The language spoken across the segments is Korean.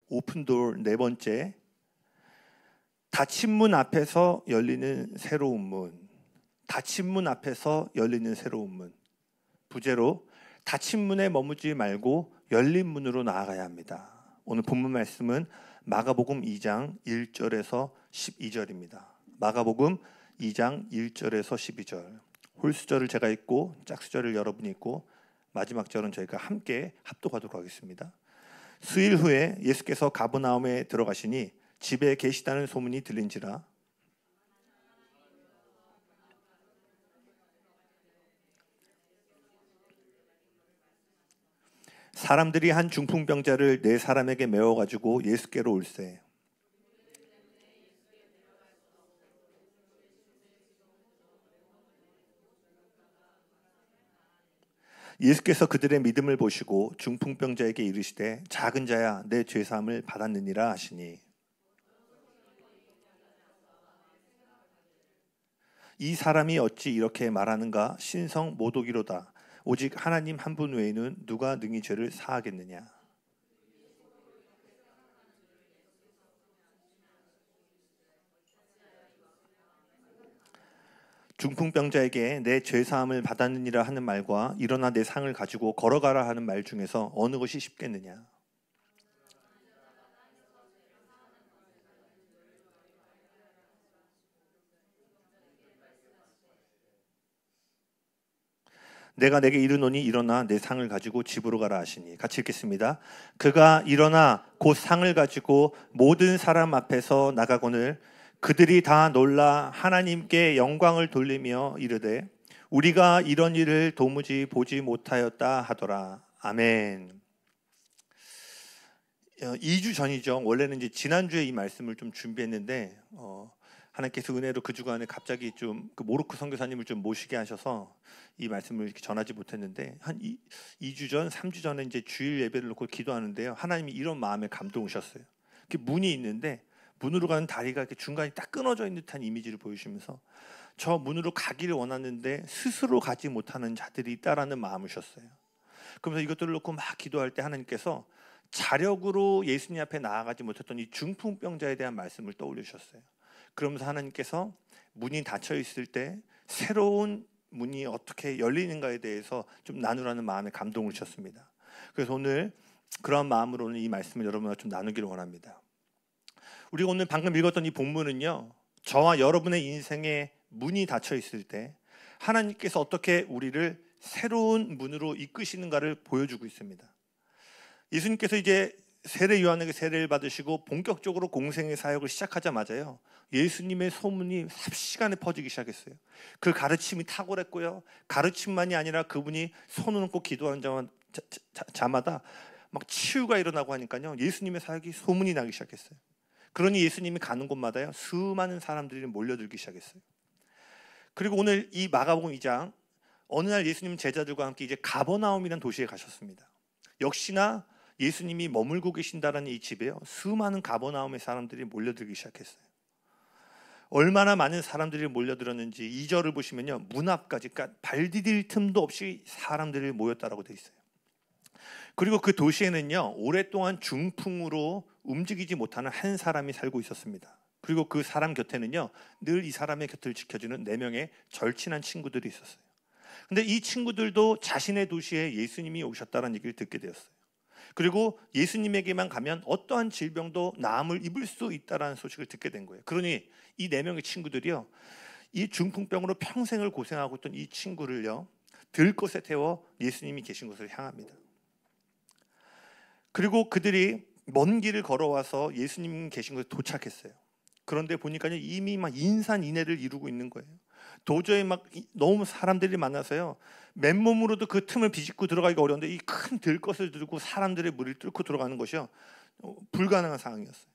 오픈도어 네 번째, 닫힌 문 앞에서 열리는 새로운 문. 닫힌 문 앞에서 열리는 새로운 문. 부제로 닫힌 문에 머무지 말고 열린 문으로 나아가야 합니다. 오늘 본문 말씀은 마가복음 2장 1절에서 12절입니다. 마가복음 2장 1절에서 12절. 홀수절을 제가 읽고 짝수절을 여러분이 읽고 마지막 절은 저희가 함께 합독하도록 하겠습니다. 수일 후에 예수께서 가버나움에 들어가시니 집에 계시다는 소문이 들린지라 사람들이 한 중풍병자를 네 사람에게 메워가지고 예수께로 올세. 예수께서 그들의 믿음을 보시고 중풍병자에게 이르시되 작은 자야 내 죄사함을 받았느니라 하시니 이 사람이 어찌 이렇게 말하는가 신성 모독이로다. 오직 하나님 한 분 외에는 누가 능히 죄를 사하겠느냐. 중풍병자에게 내 죄사함을 받았느니라 하는 말과 일어나 내 상을 가지고 걸어가라 하는 말 중에서 어느 것이 쉽겠느냐. 내가 내게 이르노니 일어나 내 상을 가지고 집으로 가라 하시니. 같이 읽겠습니다. 그가 일어나 곧 상을 가지고 모든 사람 앞에서 나가거늘 그들이 다 놀라 하나님께 영광을 돌리며 이르되 우리가 이런 일을 도무지 보지 못하였다 하더라. 아멘. 2주 전이죠. 원래는 이제 지난주에 이 말씀을 좀 준비했는데 하나님께서 은혜로 그 주간에 갑자기 좀 그 모로코 선교사님을 좀 모시게 하셔서 이 말씀을 이렇게 전하지 못했는데 한 2주 전, 3주 전에 이제 주일 예배를 놓고 기도하는데요. 하나님이 이런 마음에 감동하셨어요. 이렇게 문이 있는데 문으로 가는 다리가 이렇게 중간에 딱 끊어져 있는 듯한 이미지를 보여주시면서 저 문으로 가기를 원하는데 스스로 가지 못하는 자들이 있다라는 마음을 주셨어요. 그러면서 이것들을 놓고 막 기도할 때 하나님께서 자력으로 예수님 앞에 나아가지 못했던 이 중풍병자에 대한 말씀을 떠올려 주셨어요. 그러면서 하나님께서 문이 닫혀 있을 때 새로운 문이 어떻게 열리는가에 대해서 좀 나누라는 마음에 감동을 주셨습니다. 그래서 오늘 그런 마음으로 오늘 이 말씀을 여러분과 좀 나누기를 원합니다. 우리가 오늘 방금 읽었던 이 본문은요, 저와 여러분의 인생에 문이 닫혀 있을 때 하나님께서 어떻게 우리를 새로운 문으로 이끄시는가를 보여주고 있습니다. 예수님께서 이제 세례 요한에게 세례를 받으시고 본격적으로 공생의 사역을 시작하자마자요, 예수님의 소문이 삽시간에 퍼지기 시작했어요. 그 가르침이 탁월했고요, 가르침만이 아니라 그분이 손을 얹고 기도하는 자마다 막 치유가 일어나고 하니까요, 예수님의 사역이 소문이 나기 시작했어요. 그러니 예수님이 가는 곳마다요, 수많은 사람들이 몰려들기 시작했어요. 그리고 오늘 이 마가복음 2장, 어느 날 예수님 제자들과 함께 이제 가버나움이라는 도시에 가셨습니다. 역시나 예수님이 머물고 계신다는 이 집에요, 수많은 가버나움의 사람들이 몰려들기 시작했어요. 얼마나 많은 사람들이 몰려들었는지 2절을 보시면요, 문 앞까지, 그러니까 발 디딜 틈도 없이 사람들이 모였다라고 되어 있어요. 그리고 그 도시에는요, 오랫동안 중풍으로 움직이지 못하는 한 사람이 살고 있었습니다. 그리고 그 사람 곁에는요, 늘 이 사람의 곁을 지켜주는 4명의 절친한 친구들이 있었어요. 근데 이 친구들도 자신의 도시에 예수님이 오셨다는 얘기를 듣게 되었어요. 그리고 예수님에게만 가면 어떠한 질병도 나음을 입을 수 있다는 소식을 듣게 된 거예요. 그러니 이 4명의 친구들이요, 이 중풍병으로 평생을 고생하고 있던 이 친구를요, 들것에 태워 예수님이 계신 곳으로 향합니다. 그리고 그들이 먼 길을 걸어와서 예수님 계신 곳에 도착했어요. 그런데 보니까요, 이미 막 인산인해를 이루고 있는 거예요. 도저히 막 너무 사람들이 많아서요, 맨몸으로도 그 틈을 비집고 들어가기가 어려운데 이 큰 들것을 들고 사람들의 무리를 뚫고 들어가는 것이요, 불가능한 상황이었어요.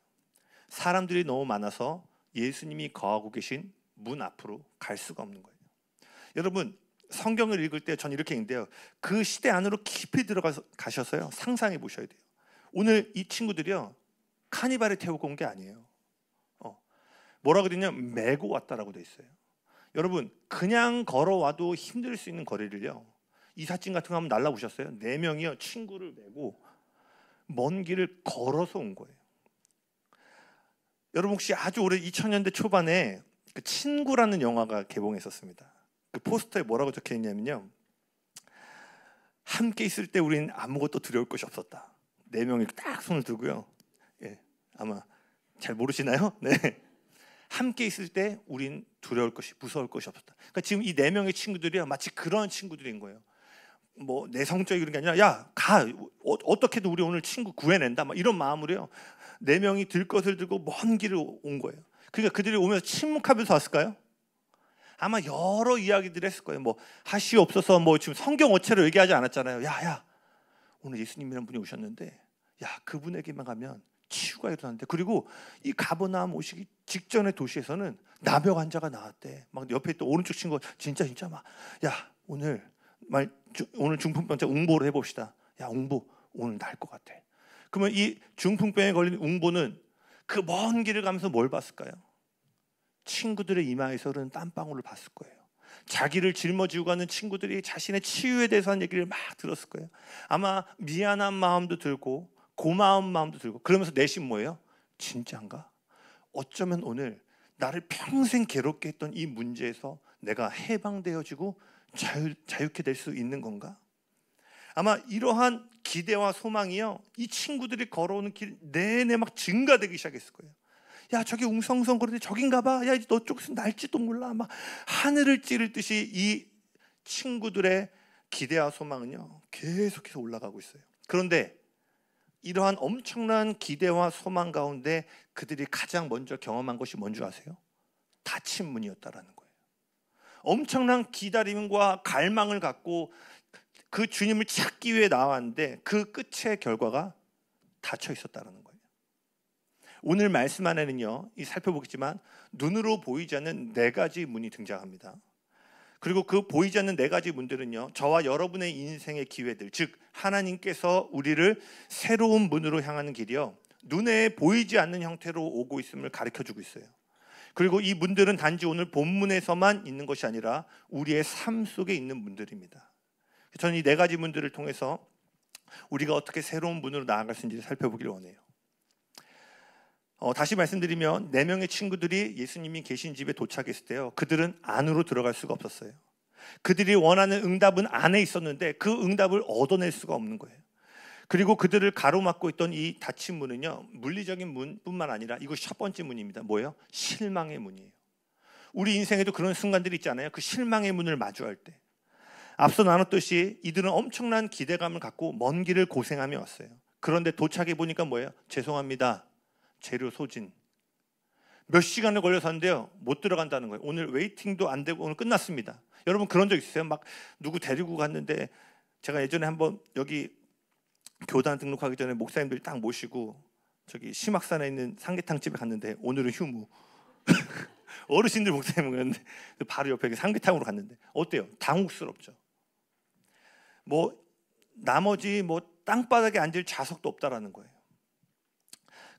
사람들이 너무 많아서 예수님이 거하고 계신 문 앞으로 갈 수가 없는 거예요. 여러분, 성경을 읽을 때 전 이렇게 읽는데요, 그 시대 안으로 깊이 들어가셔서요, 상상해 보셔야 돼요. 오늘 이 친구들이요, 카니발에 태우고 온 게 아니에요. 뭐라 그러냐, 메고 왔다라고 돼 있어요. 여러분, 그냥 걸어와도 힘들 수 있는 거리를요, 이삿짐 같은 거 한번 날라보셨어요? 4명이요, 친구를 메고 먼 길을 걸어서 온 거예요. 여러분 혹시 아주 오래 2000년대 초반에 그 친구라는 영화가 개봉했었습니다. 그 포스터에 뭐라고 적혀 있냐면요, 함께 있을 때 우리는 아무것도 두려울 것이 없었다. 4명이 딱 손을 들고요. 예, 아마 잘 모르시나요? 네. 함께 있을 때 우린 두려울 것이, 무서울 것이 없었다. 그러니까 지금 이 4명의 친구들이요, 마치 그런 친구들인 거예요. 뭐 내성적인 게 아니라, 야, 가, 어떻게든 우리 오늘 친구 구해낸다, 막 이런 마음으로요, 4명이 들 것을 들고 먼 길을 온 거예요. 그러니까 그들이 오면서 침묵하면서 왔을까요? 아마 여러 이야기들을 했을 거예요. 뭐 하시옵소서, 뭐 지금 성경 어체로 얘기하지 않았잖아요. 야, 오늘 예수님이라는 분이 오셨는데, 야, 그분에게만 가면 치유가 일어났는데, 그리고 이 가버나움 오시기 직전의 도시에서는 나병 환자가 나왔대. 막 옆에 또 오른쪽 친구 진짜 막, 야, 오늘 중풍병자 웅보를 해봅시다. 야, 웅보 오늘 날 것 같아. 그러면 이 중풍병에 걸린 웅보는 그 먼 길을 가면서 뭘 봤을까요? 친구들의 이마에서 흐르는 땀방울을 봤을 거예요. 자기를 짊어지고 가는 친구들이 자신의 치유에 대해서 한 얘기를 막 들었을 거예요. 아마 미안한 마음도 들고 고마운 마음도 들고, 그러면서 내심 뭐예요? 진짜인가? 어쩌면 오늘 나를 평생 괴롭게 했던 이 문제에서 내가 해방되어지고 자유케 될 수 있는 건가? 아마 이러한 기대와 소망이요, 이 친구들이 걸어오는 길 내내 막 증가되기 시작했을 거예요. 야, 저기 웅성성 그러는데 저긴가 봐. 야, 너 쪽에서 날지도 몰라. 막 하늘을 찌를 듯이 이 친구들의 기대와 소망은요, 계속해서 올라가고 있어요. 그런데 이러한 엄청난 기대와 소망 가운데 그들이 가장 먼저 경험한 것이 뭔지 아세요? 닫힌 문이었다라는 거예요. 엄청난 기다림과 갈망을 갖고 그 주님을 찾기 위해 나왔는데 그 끝의 결과가 닫혀 있었다는 거예요. 오늘 말씀 안에는요, 이 살펴보겠지만 눈으로 보이지 않는 4가지 문이 등장합니다. 그리고 그 보이지 않는 4가지 문들은요, 저와 여러분의 인생의 기회들, 즉 하나님께서 우리를 새로운 문으로 향하는 길이요, 눈에 보이지 않는 형태로 오고 있음을 가르쳐주고 있어요. 그리고 이 문들은 단지 오늘 본문에서만 있는 것이 아니라 우리의 삶 속에 있는 문들입니다. 저는 이 4가지 문들을 통해서 우리가 어떻게 새로운 문으로 나아갈 수 있는지 살펴보기를 원해요. 다시 말씀드리면 4명의 친구들이 예수님이 계신 집에 도착했을 때요, 그들은 안으로 들어갈 수가 없었어요. 그들이 원하는 응답은 안에 있었는데 그 응답을 얻어낼 수가 없는 거예요. 그리고 그들을 가로막고 있던 이 닫힌 문은요, 물리적인 문뿐만 아니라 이것이 첫 번째 문입니다. 뭐예요? 실망의 문이에요. 우리 인생에도 그런 순간들이 있잖아요. 그 실망의 문을 마주할 때. 앞서 나눴듯이 이들은 엄청난 기대감을 갖고 먼 길을 고생하며 왔어요. 그런데 도착해 보니까 뭐예요? 죄송합니다, 재료 소진. 몇 시간을 걸려서 하는데요, 못 들어간다는 거예요. 오늘 웨이팅도 안 되고 오늘 끝났습니다. 여러분 그런 적 있어요? 막 누구 데리고 갔는데, 제가 예전에 한번 여기 교단 등록하기 전에 목사님들 딱 모시고 저기 심악산에 있는 삼계탕 집에 갔는데 오늘은 휴무. 어르신들 목사님이었는데 바로 옆에 삼계탕으로 갔는데 어때요? 당혹스럽죠. 뭐 나머지 뭐 땅바닥에 앉을 좌석도 없다라는 거예요.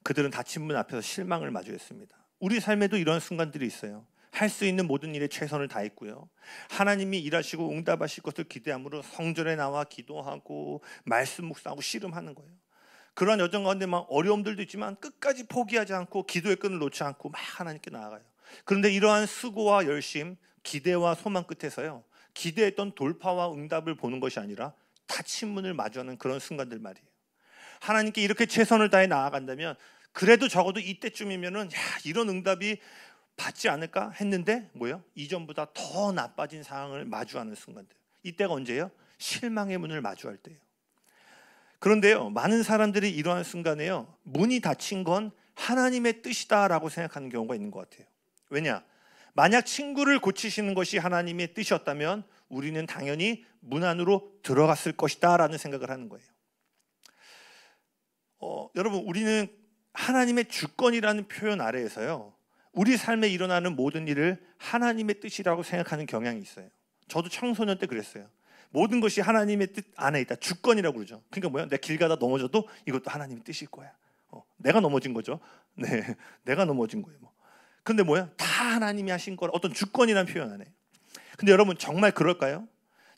그들은 닫힌 문 앞에서 실망을 마주했습니다. 우리 삶에도 이런 순간들이 있어요. 할 수 있는 모든 일에 최선을 다했고요, 하나님이 일하시고 응답하실 것을 기대함으로 성전에 나와 기도하고 말씀 묵상하고 씨름하는 거예요. 그러한 여정 가운데 막 어려움들도 있지만 끝까지 포기하지 않고 기도의 끈을 놓지 않고 막 하나님께 나아가요. 그런데 이러한 수고와 열심, 기대와 소망 끝에서요, 기대했던 돌파와 응답을 보는 것이 아니라 닫힌 문을 마주하는 그런 순간들 말이에요. 하나님께 이렇게 최선을 다해 나아간다면 그래도 적어도 이때쯤이면은 이런 응답이 받지 않을까 했는데 뭐예요? 이전보다 더 나빠진 상황을 마주하는 순간들. 이때가 언제예요? 실망의 문을 마주할 때예요. 그런데요, 많은 사람들이 이러한 순간에요, 문이 닫힌 건 하나님의 뜻이다라고 생각하는 경우가 있는 것 같아요. 왜냐? 만약 친구를 고치시는 것이 하나님의 뜻이었다면 우리는 당연히 문 안으로 들어갔을 것이다 라는 생각을 하는 거예요. 여러분, 우리는 하나님의 주권이라는 표현 아래에서요, 우리 삶에 일어나는 모든 일을 하나님의 뜻이라고 생각하는 경향이 있어요. 저도 청소년 때 그랬어요. 모든 것이 하나님의 뜻 안에 있다. 주권이라고 그러죠. 그러니까 뭐야? 내가 길 가다 넘어져도 이것도 하나님의 뜻일 거야. 내가 넘어진 거죠. 네, 내가 넘어진 거예요. 근데 뭐야? 다 하나님이 하신 거라, 어떤 주권이라는 표현 안에. 근데 여러분 정말 그럴까요?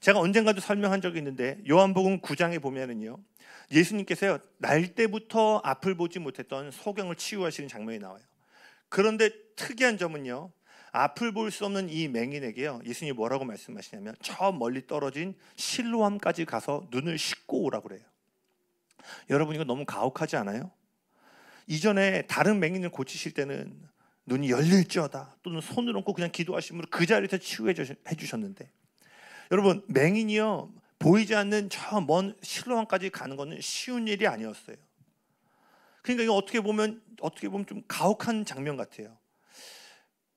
제가 언젠가도 설명한 적이 있는데 요한복음 9장에 보면은요, 예수님께서요, 날 때부터 앞을 보지 못했던 소경을 치유하시는 장면이 나와요. 그런데 특이한 점은요, 앞을 볼 수 없는 이 맹인에게요, 예수님이 뭐라고 말씀하시냐면 저 멀리 떨어진 실로암까지 가서 눈을 씻고 오라고 그래요. 여러분, 이거 너무 가혹하지 않아요? 이전에 다른 맹인을 고치실 때는 눈이 열릴지어다 또는 손을 얹고 그냥 기도하심으로 그 자리에서 치유해 주셨는데, 여러분, 맹인이요, 보이지 않는 저 먼 실로암까지 가는 것은 쉬운 일이 아니었어요. 그러니까 이거 어떻게 보면 좀 가혹한 장면 같아요.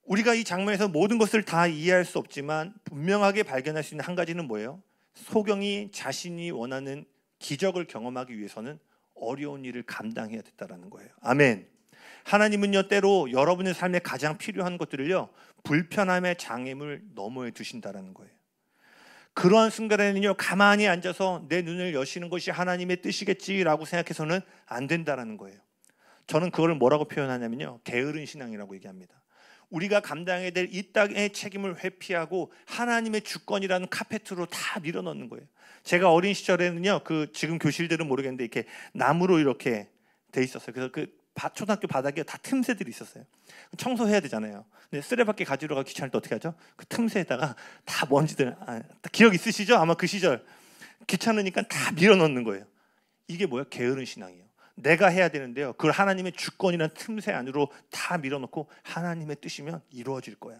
우리가 이 장면에서 모든 것을 다 이해할 수 없지만 분명하게 발견할 수 있는 한 가지는 뭐예요? 소경이 자신이 원하는 기적을 경험하기 위해서는 어려운 일을 감당해야 됐다라는 거예요. 아멘. 하나님은요, 때로 여러분의 삶에 가장 필요한 것들을요, 불편함의 장애물 너머에 두신다라는 거예요. 그러한 순간에는요, 가만히 앉아서 내 눈을 여시는 것이 하나님의 뜻이겠지라고 생각해서는 안 된다라는 거예요. 저는 그걸 뭐라고 표현하냐면요, 게으른 신앙이라고 얘기합니다. 우리가 감당해야 될 이 땅의 책임을 회피하고 하나님의 주권이라는 카페트로 다 밀어넣는 거예요. 제가 어린 시절에는요, 지금 교실들은 모르겠는데 이렇게 나무로 이렇게 돼 있었어요. 그래서 초등학교 바닥에 다 틈새들이 있었어요. 청소해야 되잖아요. 근데 쓰레받기 가지러 가기 귀찮을 때 어떻게 하죠? 그 틈새에다가 다 먼지들, 기억 있으시죠? 아마 그 시절 귀찮으니까 다 밀어넣는 거예요. 이게 뭐야? 게으른 신앙이에요. 내가 해야 되는데요, 그걸 하나님의 주권이라는 틈새 안으로 다 밀어넣고 하나님의 뜻이면 이루어질 거야.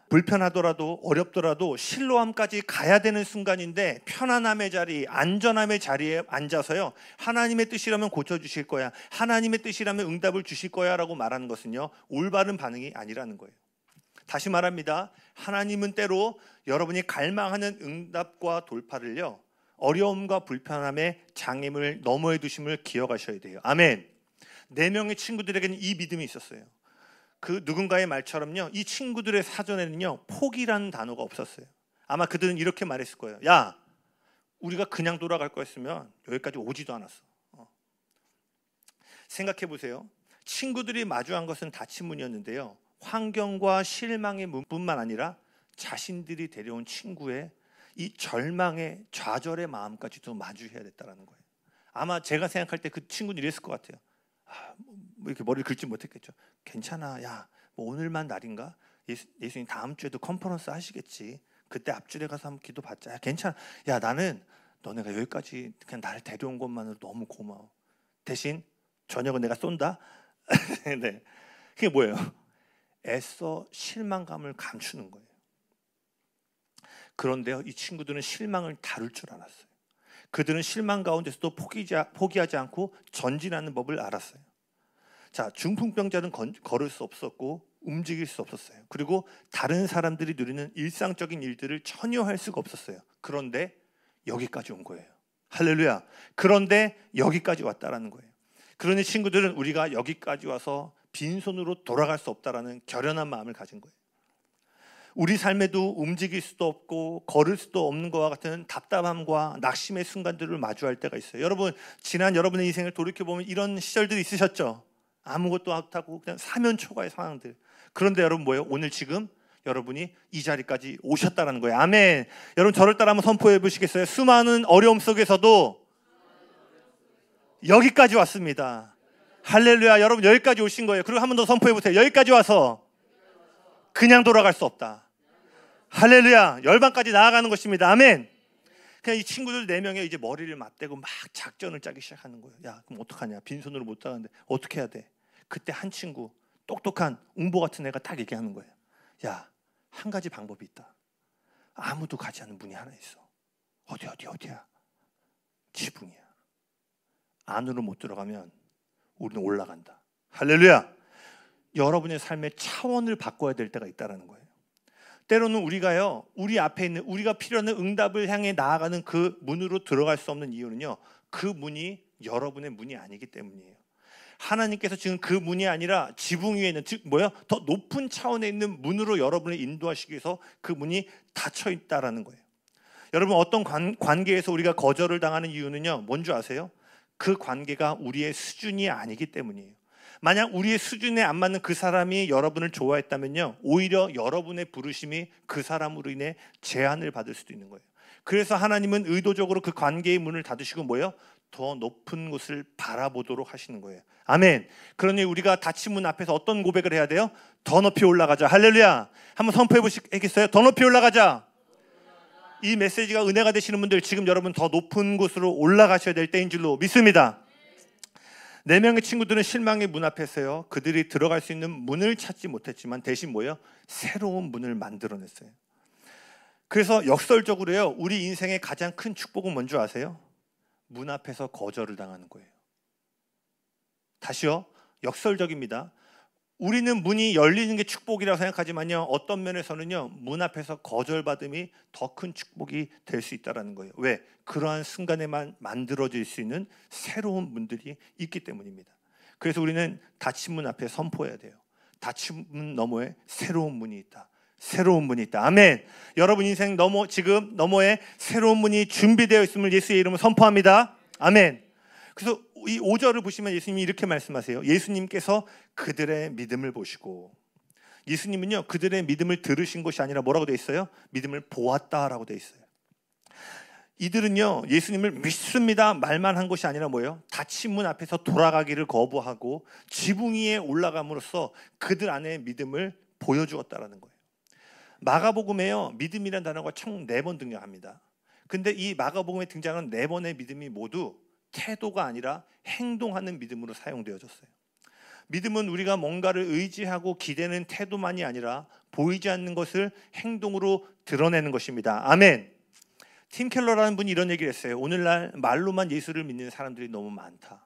불편하더라도 어렵더라도 실로암까지 가야 되는 순간인데 편안함의 자리, 안전함의 자리에 앉아서요, 하나님의 뜻이라면 고쳐주실 거야, 하나님의 뜻이라면 응답을 주실 거야 라고 말하는 것은요, 올바른 반응이 아니라는 거예요. 다시 말합니다. 하나님은 때로 여러분이 갈망하는 응답과 돌파를요, 어려움과 불편함의 장애물 너머에 두심을 기억하셔야 돼요. 아멘. 4명의 친구들에게는 이 믿음이 있었어요. 그 누군가의 말처럼요, 이 친구들의 사전에는요, 포기라는 단어가 없었어요. 아마 그들은 이렇게 말했을 거예요. 야, 우리가 그냥 돌아갈 거였으면 여기까지 오지도 않았어. 생각해 보세요. 친구들이 마주한 것은 닫힌 문이었는데요, 환경과 실망의 문뿐만 아니라 자신들이 데려온 친구의 이 절망의 좌절의 마음까지도 마주해야 됐다는 거예요. 아마 제가 생각할 때 그 친구는 이랬을 것 같아요. 뭐 이렇게 머리를 긁지 못했겠죠. 괜찮아, 야, 뭐 오늘만 날인가? 예수님 다음 주에도 컨퍼런스 하시겠지. 그때 앞줄에 가서 한번 기도 받자. 야, 괜찮아. 야, 나는 너네가 여기까지 그냥 나를 데려온 것만으로 너무 고마워. 대신 저녁은 내가 쏜다. 네, 그게 뭐예요? 애써 실망감을 감추는 거예요. 그런데요, 이 친구들은 실망을 다룰 줄 알았어요. 그들은 실망 가운데서도 포기하지 않고 전진하는 법을 알았어요. 자, 중풍병자는 걸을 수 없었고 움직일 수 없었어요. 그리고 다른 사람들이 누리는 일상적인 일들을 전혀 할 수가 없었어요. 그런데 여기까지 온 거예요. 할렐루야. 그런데 여기까지 왔다라는 거예요. 그러니 친구들은 우리가 여기까지 와서 빈손으로 돌아갈 수 없다라는 결연한 마음을 가진 거예요. 우리 삶에도 움직일 수도 없고 걸을 수도 없는 것과 같은 답답함과 낙심의 순간들을 마주할 때가 있어요. 여러분, 지난 여러분의 인생을 돌이켜보면 이런 시절들이 있으셨죠? 아무것도 못하고 그냥 사면초가의 상황들. 그런데 여러분 뭐예요? 오늘 지금 여러분이 이 자리까지 오셨다는 거예요. 아멘. 여러분, 저를 따라 한번 선포해 보시겠어요? 수많은 어려움 속에서도 여기까지 왔습니다. 할렐루야. 여러분, 여기까지 오신 거예요. 그리고 한 번 더 선포해 보세요. 여기까지 와서 그냥 돌아갈 수 없다. 할렐루야. 열방까지 나아가는 것입니다. 아멘. 그냥 이 친구들 4명이 이제 머리를 맞대고 막 작전을 짜기 시작하는 거예요. 야, 그럼 어떡하냐? 빈손으로 못 가는데 어떻게 해야 돼? 그때 한 친구, 똑똑한 웅보 같은 애가 딱 얘기하는 거예요. 야, 한 가지 방법이 있다. 아무도 가지 않는 문이 하나 있어. 어디야? 지붕이야. 안으로 못 들어가면 우리는 올라간다. 할렐루야. 여러분의 삶의 차원을 바꿔야 될 때가 있다는 거예요. 때로는 우리가요, 우리 앞에 있는 우리가 필요한 응답을 향해 나아가는 그 문으로 들어갈 수 없는 이유는요, 그 문이 여러분의 문이 아니기 때문이에요. 하나님께서 지금 그 문이 아니라 지붕 위에 있는, 즉 더 높은 차원에 있는 문으로 여러분을 인도하시기 위해서 그 문이 닫혀 있다라는 거예요. 여러분, 어떤 관계에서 우리가 거절을 당하는 이유는요, 뭔지 아세요? 그 관계가 우리의 수준이 아니기 때문이에요. 만약 우리의 수준에 안 맞는 그 사람이 여러분을 좋아했다면요, 오히려 여러분의 부르심이 그 사람으로 인해 제한을 받을 수도 있는 거예요. 그래서 하나님은 의도적으로 그 관계의 문을 닫으시고 뭐예요? 더 높은 곳을 바라보도록 하시는 거예요. 아멘. 그러니 우리가 닫힌 문 앞에서 어떤 고백을 해야 돼요? 더 높이 올라가자. 할렐루야. 한번 선포해 보시겠어요? 더 높이 올라가자. 이 메시지가 은혜가 되시는 분들, 지금 여러분 더 높은 곳으로 올라가셔야 될 때인 줄로 믿습니다. 4명의 친구들은 실망의 문 앞에 서요, 그들이 들어갈 수 있는 문을 찾지 못했지만 대신 뭐예요? 새로운 문을 만들어냈어요. 그래서 역설적으로요, 우리 인생의 가장 큰 축복은 뭔지 아세요? 문 앞에서 거절을 당하는 거예요. 다시요, 역설적입니다. 우리는 문이 열리는 게 축복이라고 생각하지만요, 어떤 면에서는요, 문 앞에서 거절받음이 더 큰 축복이 될 수 있다는 거예요. 왜? 그러한 순간에만 만들어질 수 있는 새로운 문들이 있기 때문입니다. 그래서 우리는 닫힌 문 앞에 선포해야 돼요. 닫힌 문 너머에 새로운 문이 있다. 새로운 문이 있다. 아멘. 여러분 인생 지금 너머에 새로운 문이 준비되어 있음을 예수의 이름으로 선포합니다. 아멘. 그래서 이 5절을 보시면 예수님이 이렇게 말씀하세요. 예수님께서 그들의 믿음을 보시고, 예수님은요 그들의 믿음을 들으신 것이 아니라 뭐라고 되어 있어요? 믿음을 보았다라고 되어 있어요. 이들은요 예수님을 믿습니다 말만 한 것이 아니라 뭐예요? 닫힌 문 앞에서 돌아가기를 거부하고 지붕 위에 올라감으로써 그들 안에 믿음을 보여주었다라는 거예요. 마가복음에요 믿음이라는 단어가 총 4번 등장합니다. 근데 이 마가복음에 등장하는 4번의 믿음이 모두 태도가 아니라 행동하는 믿음으로 사용되어졌어요. 믿음은 우리가 뭔가를 의지하고 기대는 태도만이 아니라 보이지 않는 것을 행동으로 드러내는 것입니다. 아멘. 팀 켈러라는 분이 이런 얘기를 했어요. 오늘날 말로만 예수를 믿는 사람들이 너무 많다.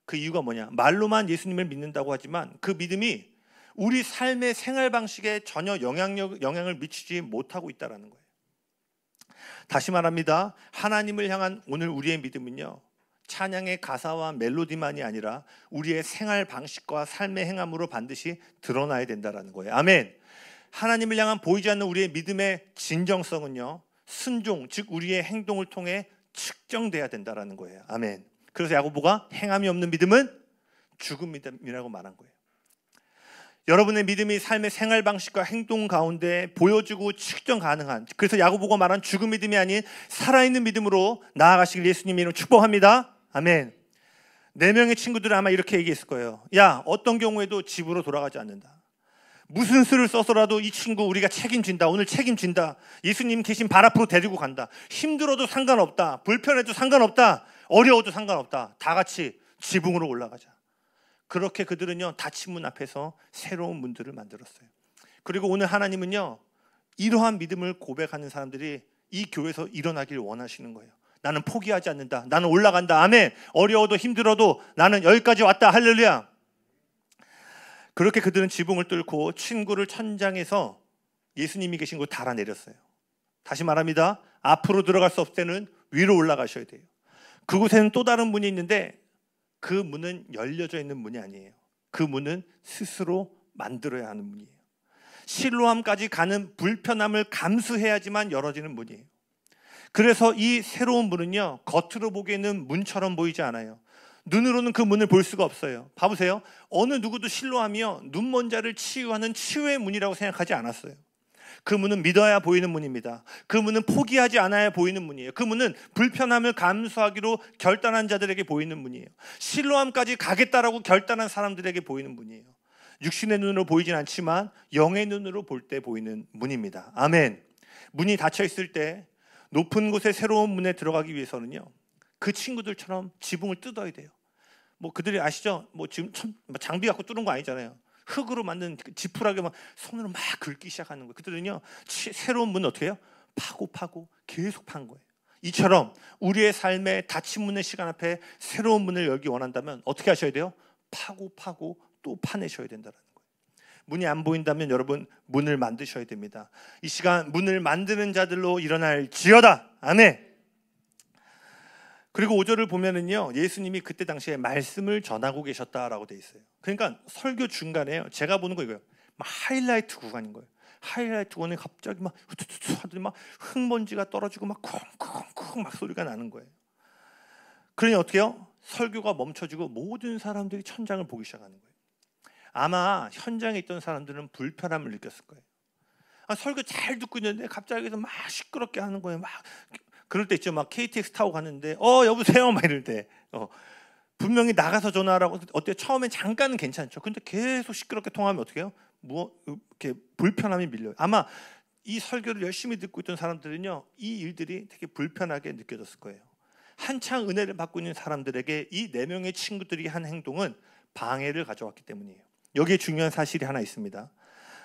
그 이유가 뭐냐? 말로만 예수님을 믿는다고 하지만 그 믿음이 우리 삶의 생활 방식에 전혀 영향을 미치지 못하고 있다는 거예요. 다시 말합니다. 하나님을 향한 오늘 우리의 믿음은요, 찬양의 가사와 멜로디만이 아니라 우리의 생활 방식과 삶의 행함으로 반드시 드러나야 된다는 거예요. 아멘. 하나님을 향한 보이지 않는 우리의 믿음의 진정성은요, 순종, 즉 우리의 행동을 통해 측정돼야 된다는 거예요. 아멘. 그래서 야고보가 행함이 없는 믿음은 죽은 믿음이라고 말한 거예요. 여러분의 믿음이 삶의 생활 방식과 행동 가운데 보여지고 측정 가능한, 그래서 야고보가 말한 죽은 믿음이 아닌 살아있는 믿음으로 나아가시길 예수님의 이름으로 축복합니다. 아멘. 4명의 친구들은 아마 이렇게 얘기했을 거예요. 야, 어떤 경우에도 집으로 돌아가지 않는다. 무슨 수를 써서라도 이 친구 우리가 책임진다. 오늘 책임진다. 예수님 계신 발 앞으로 데리고 간다. 힘들어도 상관없다. 불편해도 상관없다. 어려워도 상관없다. 다 같이 지붕으로 올라가자. 그렇게 그들은요 닫힌 문 앞에서 새로운 문들을 만들었어요. 그리고 오늘 하나님은요 이러한 믿음을 고백하는 사람들이 이 교회에서 일어나길 원하시는 거예요. 나는 포기하지 않는다. 나는 올라간다. 아멘. 어려워도 힘들어도 나는 여기까지 왔다. 할렐루야. 그렇게 그들은 지붕을 뚫고 친구를 천장에서 예수님이 계신 곳 달아내렸어요. 다시 말합니다. 앞으로 들어갈 수 없을 때는 위로 올라가셔야 돼요. 그곳에는 또 다른 문이 있는데 그 문은 열려져 있는 문이 아니에요. 그 문은 스스로 만들어야 하는 문이에요. 실로암까지 가는 불편함을 감수해야지만 열어지는 문이에요. 그래서 이 새로운 문은요 겉으로 보기에는 문처럼 보이지 않아요. 눈으로는 그 문을 볼 수가 없어요. 봐보세요. 어느 누구도 실로암이요 눈먼 자를 치유하는 치유의 문이라고 생각하지 않았어요. 그 문은 믿어야 보이는 문입니다. 그 문은 포기하지 않아야 보이는 문이에요. 그 문은 불편함을 감수하기로 결단한 자들에게 보이는 문이에요. 실로암까지 가겠다라고 결단한 사람들에게 보이는 문이에요. 육신의 눈으로 보이진 않지만 영의 눈으로 볼 때 보이는 문입니다. 아멘. 문이 닫혀 있을 때 높은 곳에 새로운 문에 들어가기 위해서는요 그 친구들처럼 지붕을 뜯어야 돼요. 뭐 그들이 아시죠? 뭐 지금 장비 갖고 뚫은 거 아니잖아요. 흙으로 만든 지푸라기 막 손으로 막 긁기 시작하는 거예요. 그들은요 새로운 문은 어떻게 해요? 파고 계속 판 거예요. 이처럼 우리의 삶의 닫힌 문의 시간 앞에 새로운 문을 열기 원한다면 어떻게 하셔야 돼요? 파고 또 파내셔야 된다는 거예요. 문이 안 보인다면 여러분 문을 만드셔야 됩니다. 이 시간 문을 만드는 자들로 일어날지어다. 아멘. 그리고 5절을 보면은요 예수님이 그때 당시에 말씀을 전하고 계셨다라고 돼 있어요. 그러니까 설교 중간에요 제가 보는 거 이거예요. 막 하이라이트 구간인 거예요. 하이라이트 구간에 갑자기 막 후투투투 하더니 막 흙먼지가 떨어지고 막 쿵쿵쿵 막 소리가 나는 거예요. 그러니 어떻게 해요? 설교가 멈춰지고 모든 사람들이 천장을 보기 시작하는 거예요. 아마 현장에 있던 사람들은 불편함을 느꼈을 거예요. 설교 잘 듣고 있는데 갑자기 막 시끄럽게 하는 거예요. 막 그럴 때 있죠. 막 KTX 타고 갔는데 여보세요 막 이럴 때 분명히 나가서 전화하라고. 어때요? 처음엔 잠깐은 괜찮죠. 근데 계속 시끄럽게 통화하면 어떻게 해요? 이렇게 불편함이 밀려요. 아마 이 설교를 열심히 듣고 있던 사람들은요, 이 일들이 되게 불편하게 느껴졌을 거예요. 한창 은혜를 받고 있는 사람들에게 이 4명의 친구들이 한 행동은 방해를 가져왔기 때문이에요. 여기에 중요한 사실이 하나 있습니다.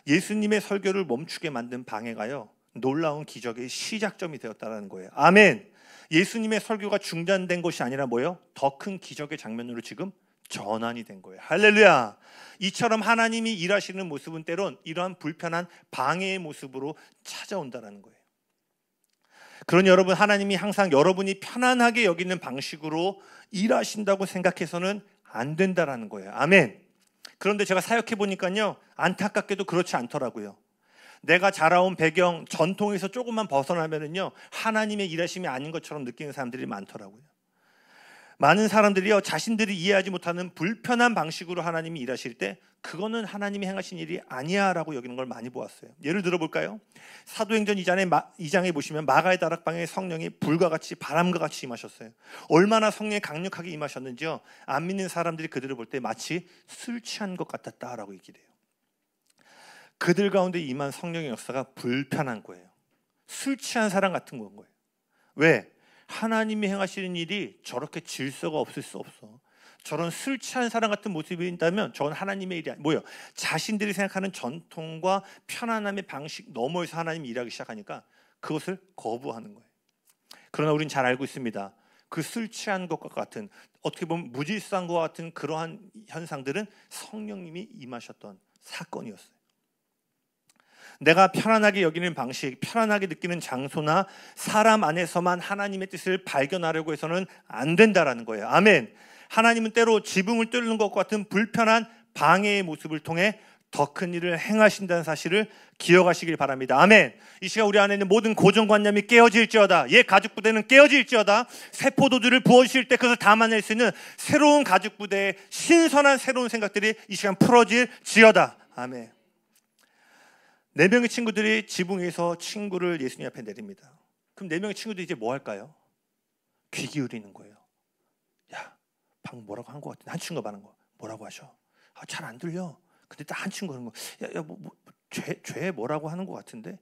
예수님의 설교를 멈추게 만든 방해가요, 놀라운 기적의 시작점이 되었다는 거예요. 아멘. 예수님의 설교가 중단된 것이 아니라 뭐예요? 더 큰 기적의 장면으로 지금 전환이 된 거예요. 할렐루야. 이처럼 하나님이 일하시는 모습은 때론 이러한 불편한 방해의 모습으로 찾아온다는 거예요. 그러니 여러분, 하나님이 항상 여러분이 편안하게 여기는 방식으로 일하신다고 생각해서는 안 된다는 거예요. 아멘. 그런데 제가 사역해 보니까요, 안타깝게도 그렇지 않더라고요. 내가 자라온 배경, 전통에서 조금만 벗어나면은요, 하나님의 일하심이 아닌 것처럼 느끼는 사람들이 많더라고요. 많은 사람들이요, 자신들이 이해하지 못하는 불편한 방식으로 하나님이 일하실 때 그거는 하나님이 행하신 일이 아니야 라고 여기는 걸 많이 보았어요. 예를 들어볼까요? 사도행전 2장에 보시면 마가의 다락방에 성령이 불과 같이 바람과 같이 임하셨어요. 얼마나 성령이 강력하게 임하셨는지요, 안 믿는 사람들이 그들을 볼 때 마치 술 취한 것 같았다라고 얘기를 해요. 그들 가운데 임한 성령의 역사가 불편한 거예요. 술 취한 사람 같은 건 거예요. 왜? 하나님이 행하시는 일이 저렇게 질서가 없을 수 없어. 저런 술 취한 사람 같은 모습이 있다면 저건 하나님의 일이 뭐예요? 자신들이 생각하는 전통과 편안함의 방식 너머에서 하나님이 일하기 시작하니까 그것을 거부하는 거예요. 그러나 우리는 잘 알고 있습니다. 그 술 취한 것과 같은, 어떻게 보면 무질서한 것과 같은 그러한 현상들은 성령님이 임하셨던 사건이었어요. 내가 편안하게 여기는 방식, 편안하게 느끼는 장소나 사람 안에서만 하나님의 뜻을 발견하려고 해서는 안 된다라는 거예요. 아멘. 하나님은 때로 지붕을 뚫는 것과 같은 불편한 방해의 모습을 통해 더 큰 일을 행하신다는 사실을 기억하시길 바랍니다. 아멘. 이 시간 우리 안에 있는 모든 고정관념이 깨어질지어다. 옛 가죽부대는 깨어질지어다. 새 포도주를 부어주실 때 그것을 담아낼 수 있는 새로운 가죽부대의 신선한 새로운 생각들이 이 시간 풀어질지어다. 아멘. 4명의 친구들이 지붕 위에서 친구를 예수님 앞에 내립니다. 그럼 4명의 친구들이 이제 뭐 할까요? 귀 기울이는 거예요. 야, 방금 뭐라고 한 것 같은데, 한 친구가 말한 거 뭐라고 하셔? 잘 안 들려. 근데 딱 한 친구가 하는 거, 죄 뭐라고 하는 것 같은데,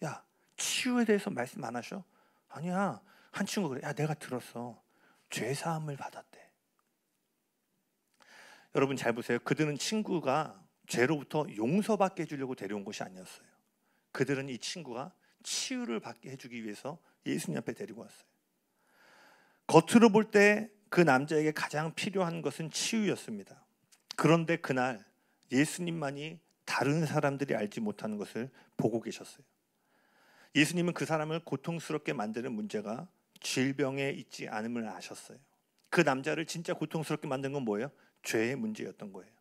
야, 치유에 대해서 말씀 안 하셔? 아니야. 한 친구가 그래. 야, 내가 들었어. 죄 사함을 받았대. 여러분 잘 보세요. 그들은 친구가 죄로부터 용서받게 해주려고 데려온 것이 아니었어요. 그들은 이 친구가 치유를 받게 해주기 위해서 예수님 앞에 데리고 왔어요. 겉으로 볼 때 그 남자에게 가장 필요한 것은 치유였습니다. 그런데 그날 예수님만이 다른 사람들이 알지 못하는 것을 보고 계셨어요. 예수님은 그 사람을 고통스럽게 만드는 문제가 질병에 있지 않음을 아셨어요. 그 남자를 진짜 고통스럽게 만든 건 뭐예요? 죄의 문제였던 거예요.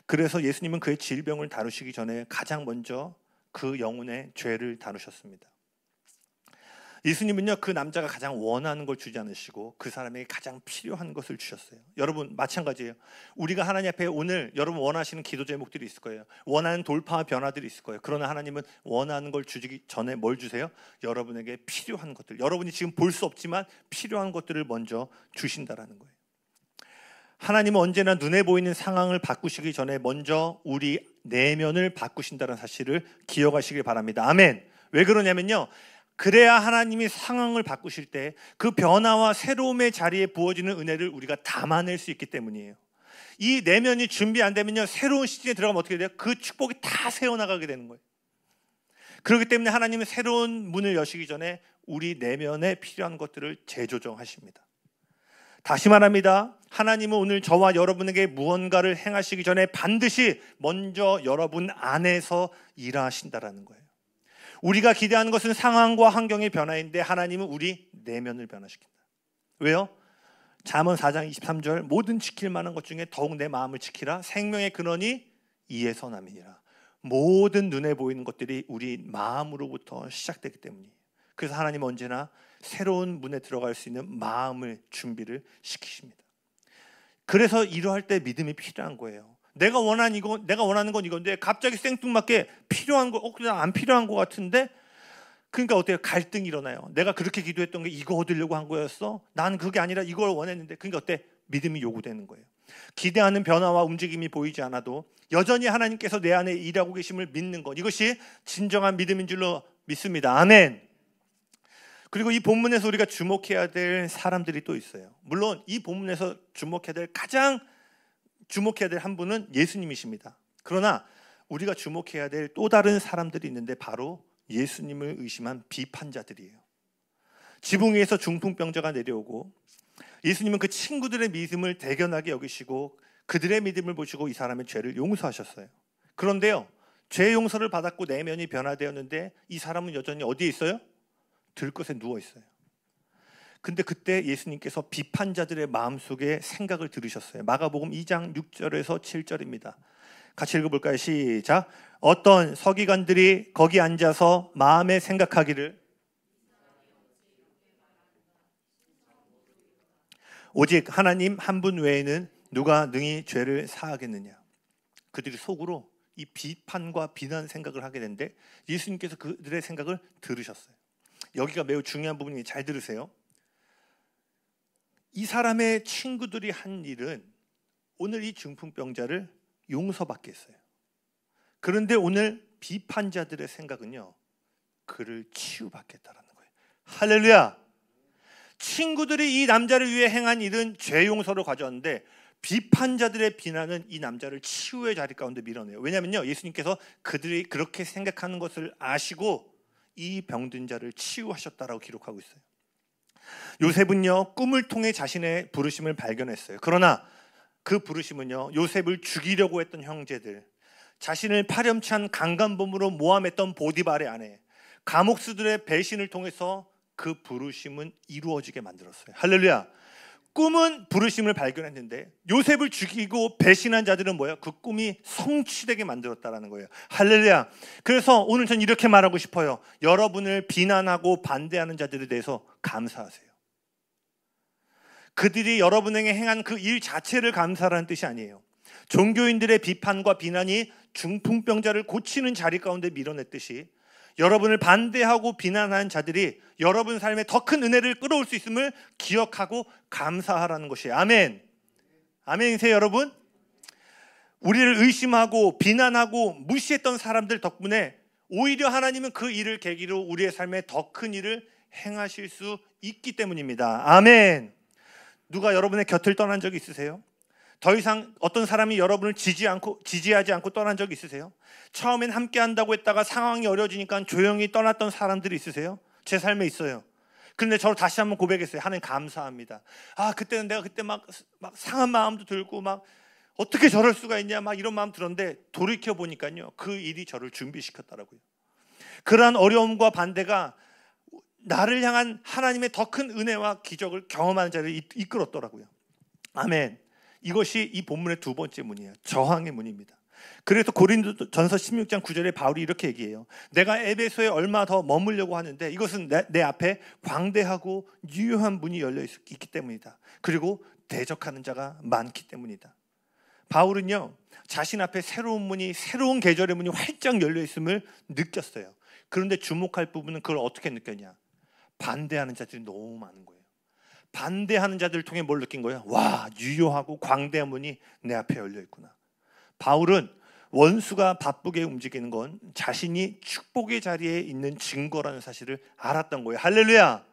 그래서 예수님은 그의 질병을 다루시기 전에 가장 먼저 그 영혼의 죄를 다루셨습니다. 예수님은요, 그 남자가 가장 원하는 걸 주지 않으시고 그 사람에게 가장 필요한 것을 주셨어요. 여러분 마찬가지예요. 우리가 하나님 앞에 오늘 여러분 원하시는 기도 제목들이 있을 거예요. 원하는 돌파와 변화들이 있을 거예요. 그러나 하나님은 원하는 걸 주기 전에 뭘 주세요? 여러분에게 필요한 것들, 여러분이 지금 볼 수 없지만 필요한 것들을 먼저 주신다라는 거예요. 하나님은 언제나 눈에 보이는 상황을 바꾸시기 전에 먼저 우리 내면을 바꾸신다는 사실을 기억하시길 바랍니다. 아멘. 왜 그러냐면요, 그래야 하나님이 상황을 바꾸실 때 그 변화와 새로움의 자리에 부어지는 은혜를 우리가 담아낼 수 있기 때문이에요. 이 내면이 준비 안 되면요, 새로운 시즌에 들어가면 어떻게 돼요? 그 축복이 다 새어나가게 되는 거예요. 그렇기 때문에 하나님은 새로운 문을 여시기 전에 우리 내면에 필요한 것들을 재조정하십니다. 다시 말합니다. 하나님은 오늘 저와 여러분에게 무언가를 행하시기 전에 반드시 먼저 여러분 안에서 일하신다라는 거예요. 우리가 기대하는 것은 상황과 환경의 변화인데 하나님은 우리 내면을 변화시킨다. 왜요? 잠언 4장 23절, 모든 지킬 만한 것 중에 더욱 내 마음을 지키라. 생명의 근원이 이에서 남이니라. 모든 눈에 보이는 것들이 우리 마음으로부터 시작되기 때문이에요. 그래서 하나님은 언제나 새로운 문에 들어갈 수 있는 마음을 준비를 시키십니다. 그래서 이러할 때 믿음이 필요한 거예요. 내가 원하는 건 이건데 갑자기 생뚱맞게 필요한 거, 그냥 안 필요한 것 같은데 그러니까 어때요? 갈등이 일어나요. 내가 그렇게 기도했던 게 이거 얻으려고 한 거였어? 난 그게 아니라 이걸 원했는데. 그러니까 어때? 믿음이 요구되는 거예요. 기대하는 변화와 움직임이 보이지 않아도 여전히 하나님께서 내 안에 일하고 계심을 믿는 것, 이것이 진정한 믿음인 줄로 믿습니다. 아멘. 그리고 이 본문에서 우리가 주목해야 될 사람들이 또 있어요. 물론 이 본문에서 가장 주목해야 될 한 분은 예수님이십니다. 그러나 우리가 주목해야 될 또 다른 사람들이 있는데 바로 예수님을 의심한 비판자들이에요. 지붕 위에서 중풍병자가 내려오고 예수님은 그 친구들의 믿음을 대견하게 여기시고 그들의 믿음을 보시고 이 사람의 죄를 용서하셨어요. 그런데요, 죄 용서를 받았고 내면이 변화되었는데 이 사람은 여전히 어디에 있어요? 들것에 누워 있어요. 근데 그때 예수님께서 비판자들의 마음속에 생각을 들으셨어요. 마가복음 2장 6절에서 7절입니다. 같이 읽어볼까요? 시작. 어떤 서기관들이 거기 앉아서 마음에 생각하기를 오직 하나님 한 분 외에는 누가 능히 죄를 사하겠느냐. 그들이 속으로 이 비판과 비난 생각을 하게 되는데 예수님께서 그들의 생각을 들으셨어요. 여기가 매우 중요한 부분이, 잘 들으세요. 이 사람의 친구들이 한 일은 오늘 이 중풍병자를 용서받게 했어요. 그런데 오늘 비판자들의 생각은요, 그를 치유받겠다라는 거예요. 할렐루야. 친구들이 이 남자를 위해 행한 일은 죄 용서를 가져왔는데 비판자들의 비난은 이 남자를 치유의 자리 가운데 밀어내요. 왜냐하면요, 예수님께서 그들이 그렇게 생각하는 것을 아시고 이 병든 자를 치유하셨다라고 기록하고 있어요. 요셉은요, 꿈을 통해 자신의 부르심을 발견했어요. 그러나 그 부르심은요, 요셉을 죽이려고 했던 형제들, 자신을 파렴치한 강간범으로 모함했던 보디발의 아내, 감옥수들의 배신을 통해서 그 부르심은 이루어지게 만들었어요. 할렐루야. 꿈은 부르심을 발견했는데 요셉을 죽이고 배신한 자들은 뭐예요? 그 꿈이 성취되게 만들었다라는 거예요. 할렐루야. 그래서 오늘 전 이렇게 말하고 싶어요. 여러분을 비난하고 반대하는 자들에 대해서 감사하세요. 그들이 여러분에게 행한 그 일 자체를 감사하라는 뜻이 아니에요. 종교인들의 비판과 비난이 중풍병자를 고치는 자리 가운데 밀어냈듯이 여러분을 반대하고 비난하는 자들이 여러분 삶에 더 큰 은혜를 끌어올 수 있음을 기억하고 감사하라는 것이에요. 아멘. 아멘이세요, 여러분? 우리를 의심하고 비난하고 무시했던 사람들 덕분에 오히려 하나님은 그 일을 계기로 우리의 삶에 더 큰 일을 행하실 수 있기 때문입니다. 아멘. 누가 여러분의 곁을 떠난 적이 있으세요? 더 이상 어떤 사람이 여러분을 지지하지 않고 떠난 적이 있으세요? 처음엔 함께 한다고 했다가 상황이 어려지니까 조용히 떠났던 사람들이 있으세요? 제 삶에 있어요. 그런데 저를 다시 한번 고백했어요. 하나님 감사합니다. 그때는 내가 그때 막 상한 마음도 들고 막 어떻게 저럴 수가 있냐 막 이런 마음 들었는데 돌이켜 보니까요, 그 일이 저를 준비시켰더라고요. 그러한 어려움과 반대가 나를 향한 하나님의 더 큰 은혜와 기적을 경험하는 자를 이끌었더라고요. 아멘. 이것이 이 본문의 두 번째 문이에요. 저항의 문입니다. 그래서 고린도전서 16장 9절에 바울이 이렇게 얘기해요. 내가 에베소에 얼마 더 머물려고 하는데 이것은 내 앞에 광대하고 유효한 문이 열려 있기 때문이다. 그리고 대적하는 자가 많기 때문이다. 바울은요, 자신 앞에 새로운 계절의 문이 활짝 열려 있음을 느꼈어요. 그런데 주목할 부분은 그걸 어떻게 느꼈냐? 반대하는 자들이 너무 많은 거예요. 반대하는 자들을 통해 뭘 느낀 거예요? 와, 유효하고 광대한 문이 내 앞에 열려 있구나. 바울은 원수가 바쁘게 움직이는 건 자신이 축복의 자리에 있는 증거라는 사실을 알았던 거예요. 할렐루야.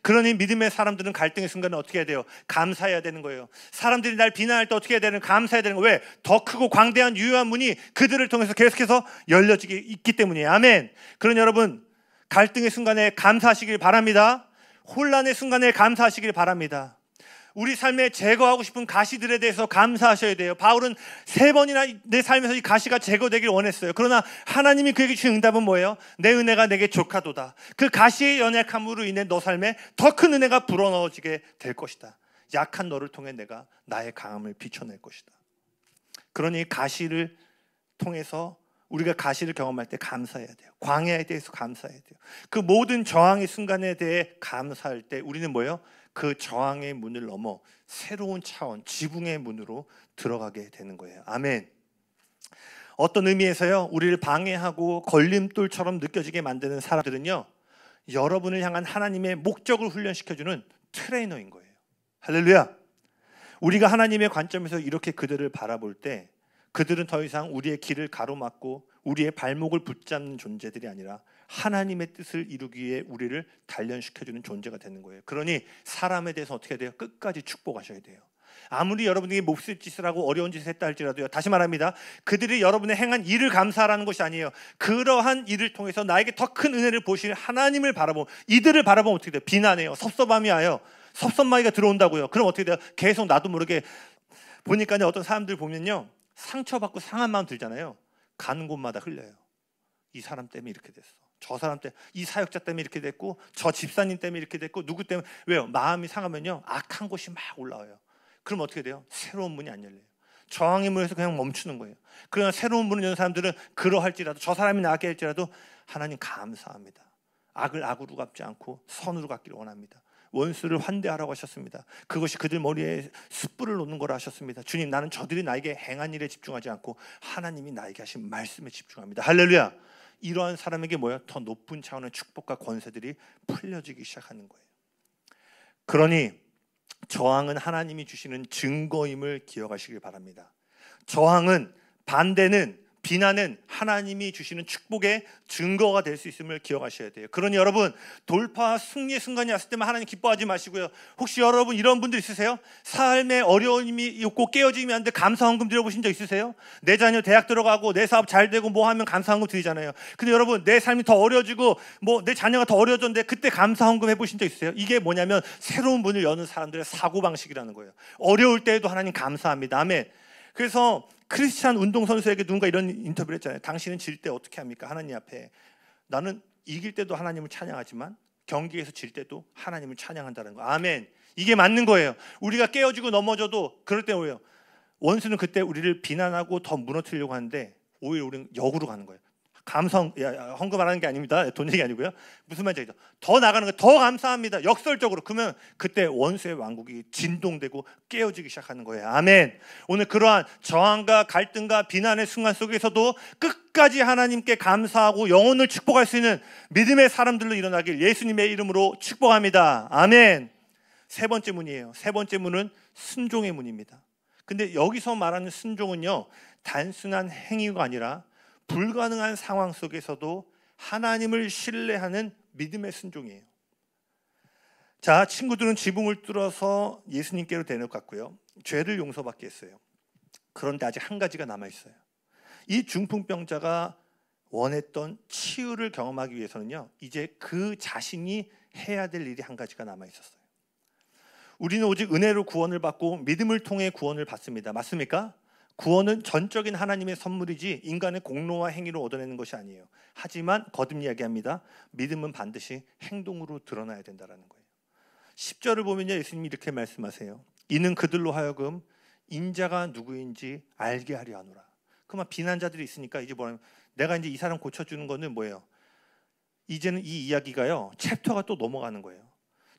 그러니 믿음의 사람들은 갈등의 순간에 어떻게 해야 돼요? 감사해야 되는 거예요. 사람들이 날 비난할 때 어떻게 해야 되는? 감사해야 되는 거예요. 왜? 더 크고 광대한 유효한 문이 그들을 통해서 계속해서 열려지게 있기 때문이에요. 아멘. 그러니 여러분, 갈등의 순간에 감사하시길 바랍니다. 혼란의 순간에 감사하시길 바랍니다. 우리 삶에 제거하고 싶은 가시들에 대해서 감사하셔야 돼요. 바울은 3번이나 내 삶에서 이 가시가 제거되길 원했어요. 그러나 하나님이 그에게 주신 응답은 뭐예요? 내 은혜가 내게 족하도다. 그 가시의 연약함으로 인해 너 삶에 더 큰 은혜가 불어넣어지게 될 것이다. 약한 너를 통해 내가 나의 강함을 비춰낼 것이다. 그러니 가시를 통해서 우리가 가시를 경험할 때 감사해야 돼요. 광야에 대해서 감사해야 돼요. 그 모든 저항의 순간에 대해 감사할 때 우리는 뭐예요? 그 저항의 문을 넘어 새로운 차원, 지붕의 문으로 들어가게 되는 거예요. 아멘. 어떤 의미에서요, 우리를 방해하고 걸림돌처럼 느껴지게 만드는 사람들은요, 여러분을 향한 하나님의 목적을 훈련시켜주는 트레이너인 거예요. 할렐루야. 우리가 하나님의 관점에서 이렇게 그들을 바라볼 때 그들은 더 이상 우리의 길을 가로막고 우리의 발목을 붙잡는 존재들이 아니라 하나님의 뜻을 이루기 위해 우리를 단련시켜주는 존재가 되는 거예요. 그러니 사람에 대해서 어떻게 해야 돼요? 끝까지 축복하셔야 돼요. 아무리 여러분들이 몹쓸 짓을 하고 어려운 짓을 했다 할지라도요, 다시 말합니다, 그들이 여러분의 행한 일을 감사하라는 것이 아니에요. 그러한 일을 통해서 나에게 더 큰 은혜를 보시는 하나님을 바라보면, 이들을 바라보면 어떻게 돼요? 비난해요. 섭섭함이 와요. 섭섭마이가 들어온다고요. 그럼 어떻게 돼요? 계속 나도 모르게 보니까요, 어떤 사람들 보면요, 상처받고 상한 마음 들잖아요. 가는 곳마다 흘려요. 이 사람 때문에 이렇게 됐어. 저 사람 때문에, 이 사역자 때문에 이렇게 됐고, 저 집사님 때문에 이렇게 됐고, 누구 때문에. 왜요? 마음이 상하면요, 악한 곳이 막 올라와요. 그럼 어떻게 돼요? 새로운 문이 안 열려요. 저항의 문에서 그냥 멈추는 거예요. 그러나 새로운 문을 여는 사람들은 그러할지라도, 저 사람이 나게 할지라도 하나님 감사합니다. 악을 악으로 갚지 않고 선으로 갚기를 원합니다. 원수를 환대하라고 하셨습니다. 그것이 그들 머리에 숯불을 놓는 거라 하셨습니다. 주님, 나는 저들이 나에게 행한 일에 집중하지 않고 하나님이 나에게 하신 말씀에 집중합니다. 할렐루야. 이러한 사람에게 뭐야? 더 높은 차원의 축복과 권세들이 풀려지기 시작하는 거예요. 그러니 저항은 하나님이 주시는 증거임을 기억하시길 바랍니다. 저항은, 반대는, 비난은 하나님이 주시는 축복의 증거가 될 수 있음을 기억하셔야 돼요. 그러니 여러분, 돌파와 승리의 순간이 왔을 때만 하나님 기뻐하지 마시고요. 혹시 여러분 이런 분들 있으세요? 삶에 어려움이 있고 깨어짐이 안 돼 감사헌금 드려보신 적 있으세요? 내 자녀 대학 들어가고 내 사업 잘 되고 뭐 하면 감사헌금 드리잖아요. 근데 여러분, 내 삶이 더 어려지고 뭐 내 자녀가 더 어려졌는데 그때 감사헌금 해보신 적 있으세요? 이게 뭐냐면 새로운 문을 여는 사람들의 사고방식이라는 거예요. 어려울 때에도 하나님 감사합니다. 아멘. 그래서 크리스찬 운동선수에게 누군가 이런 인터뷰를 했잖아요. 당신은 질 때 어떻게 합니까? 하나님 앞에. 나는 이길 때도 하나님을 찬양하지만 경기에서 질 때도 하나님을 찬양한다는 거. 아멘. 이게 맞는 거예요. 우리가 깨어지고 넘어져도 그럴 때 오해요. 원수는 그때 우리를 비난하고 더 무너뜨리려고 하는데 오히려 우리는 역으로 가는 거예요. 헌금하라는 게 아닙니다. 돈 얘기 아니고요. 무슨 말인지 알죠? 더 나가는 거, 더 감사합니다. 역설적으로. 그러면 그때 원수의 왕국이 진동되고 깨어지기 시작하는 거예요. 아멘. 오늘 그러한 저항과 갈등과 비난의 순간 속에서도 끝까지 하나님께 감사하고 영혼을 축복할 수 있는 믿음의 사람들로 일어나길 예수님의 이름으로 축복합니다. 아멘. 세 번째 문이에요. 세 번째 문은 순종의 문입니다. 근데 여기서 말하는 순종은요, 단순한 행위가 아니라 불가능한 상황 속에서도 하나님을 신뢰하는 믿음의 순종이에요. 자, 친구들은 지붕을 뚫어서 예수님께로 데려갔고요. 죄를 용서받게 했어요. 그런데 아직 한 가지가 남아있어요. 이 중풍병자가 원했던 치유를 경험하기 위해서는요, 이제 그 자신이 해야 될 일이 한 가지가 남아있었어요. 우리는 오직 은혜로 구원을 받고 믿음을 통해 구원을 받습니다. 맞습니까? 구원은 전적인 하나님의 선물이지 인간의 공로와 행위로 얻어내는 것이 아니에요. 하지만 거듭 이야기합니다. 믿음은 반드시 행동으로 드러나야 된다는 거예요. 10절을 보면요, 예수님이 이렇게 말씀하세요. 이는 그들로 하여금 인자가 누구인지 알게 하려 하노라. 그만 비난자들이 있으니까 이제 뭐냐면 내가 이제 이 사람 고쳐주는 거는 뭐예요? 이제는 이 이야기가요, 챕터가 또 넘어가는 거예요.